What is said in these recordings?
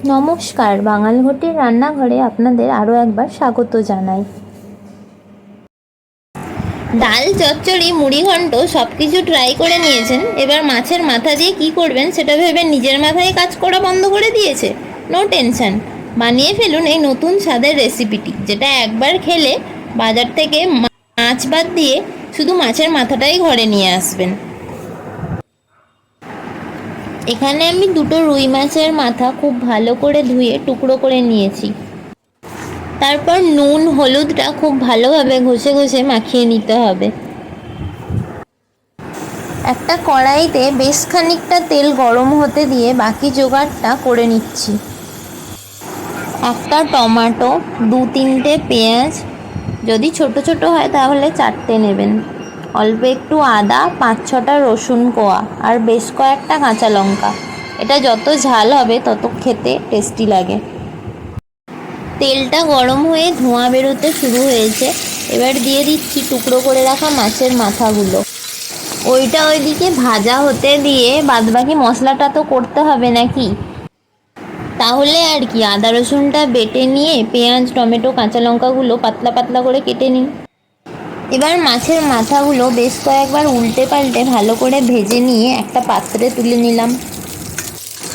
নমস্কার, বাঙালঘটির রান্নাঘরে আপনাদের আরও একবার স্বাগত জানাই। ডাল, চচ্চড়ি, মুড়িঘণ্ট সব কিছু ট্রাই করে নিয়েছেন। এবার মাছের মাথা দিয়ে কি করবেন সেটা ভেবে নিজের মাথায় কাজ করা বন্ধ করে দিয়েছে। নো টেনশন, বানিয়ে ফেলুন এই নতুন স্বাদের রেসিপিটি, যেটা একবার খেলে বাজার থেকে মাছ বাদ দিয়ে শুধু মাছের মাথাটাই ঘরে নিয়ে আসবেন। এখানে আমি দুটো রুই মাছের মাথা খুব ভালো করে ধুয়ে টুকরো করে নিয়েছি। তারপর নুন হলুদটা খুব ভালোভাবে ঘষে ঘষে মাখিয়ে নিতে হবে। একটা কড়াইতে বেশ খানিকটা তেল গরম হতে দিয়ে বাকি জোগাড়টা করে নিচ্ছি। একটা টমেটো, 2-3টে পেঁয়াজ, যদি ছোট ছোট হয় তাহলে 4টে নেবেন, অল্প একটু আদা, 5-6টা রসুন কোয়া, আর বেশ কয়েকটা কাঁচা লঙ্কা। এটা যত ঝাল হবে তত খেতে টেস্টি লাগে। তেলটা গরম হয়ে ধোঁয়া বেরোতে শুরু হয়েছে। এবার দিয়ে দিচ্ছি টুকরো করে রাখা মাছের মাথাগুলো। ওইটা ওইদিকে ভাজা হতে দিয়ে বাদবাকি মশলাটা তো করতে হবে নাকি, তাহলে আর কি, আদা রসুনটা বেটে নিয়ে পেঁয়াজ, টমেটো, কাঁচা লঙ্কাগুলো পাতলা পাতলা করে কেটে নিন। এবার মাছের মাথাগুলো বেশ কয়েকবার উল্টে পাল্টে ভালো করে ভেজে নিয়ে একটা পাত্রে তুলে নিলাম।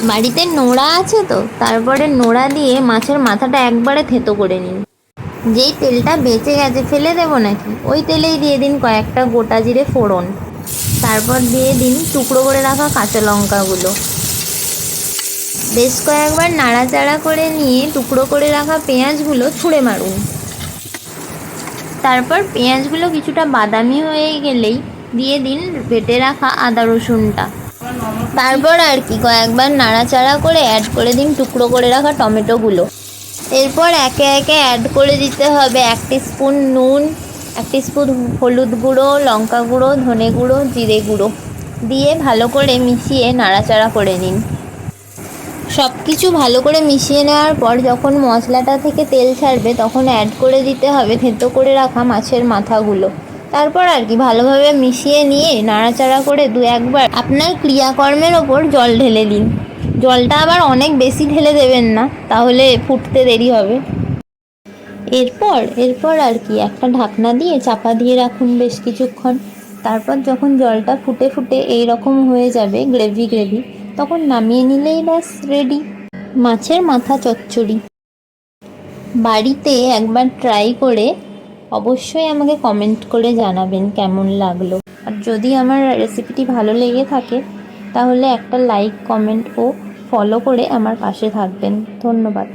বাড়িতে নোড়া আছে তো, তারপরে নোড়া দিয়ে মাছের মাথাটা একবারে থেতো করে নিন। যেই তেলটা বেঁচে গেছে ফেলে দেবো নাকি, ওই তেলেই দিয়ে দিন কয়েকটা গোটা জিরে ফোড়ন। তারপর দিয়ে দিন টুকরো করে রাখা কাঁচা লঙ্কাগুলো। বেশ কয়েকবার নাড়াচাড়া করে নিয়ে টুকরো করে রাখা পেঁয়াজগুলো ছুঁড়ে মারুন। তারপর পেঁয়াজগুলো কিছুটা বাদামি হয়ে গেলেই দিয়ে দিন বেটে রাখা আদা রসুনটা। তারপর আর কি কয়েকবার নাড়াচাড়া করে অ্যাড করে দিন টুকরো করে রাখা টমেটোগুলো। এরপর একে একে অ্যাড করে দিতে হবে 1 টিস্পুন নুন, 1 টিস্পুন হলুদ গুঁড়ো, লঙ্কা গুঁড়ো, ধনে গুঁড়ো, জিরে গুঁড়ো দিয়ে ভালো করে মিশিয়ে নাড়াচাড়া করে নিন। সব কিছু ভালো করে মিশিয়ে নেওয়ার পর যখন মশলাটা থেকে তেল ছাড়বে তখন অ্যাড করে দিতে হবে থেঁতো করে রাখা মাছের মাথাগুলো। তারপর আর কি ভালোভাবে মিশিয়ে নিয়ে নাড়াচাড়া করে 2-1বার আপনার ক্রিয়াকর্মের ওপর জল ঢেলে দিন। জলটা আবার অনেক বেশি ঢেলে দেবেন না, তাহলে ফুটতে দেরি হবে। এরপর আর কি একটা ঢাকনা দিয়ে চাপা দিয়ে রাখুন বেশ কিছুক্ষণ। তারপর যখন জলটা ফুটে ফুটে এই রকম হয়ে যাবে গ্রেভি গ্রেভি, তখন নামিয়ে নিলেই ব্যাস রেডি মাছের মাথা চচ্চড়ি। বাড়িতে একবার ট্রাই করে অবশ্যই আমাকে কমেন্ট করে জানাবেন কেমন লাগলো। আর যদি আমার রেসিপিটি ভালো লেগে থাকে তাহলে একটা লাইক, কমেন্ট ও ফলো করে আমার পাশে থাকবেন। ধন্যবাদ।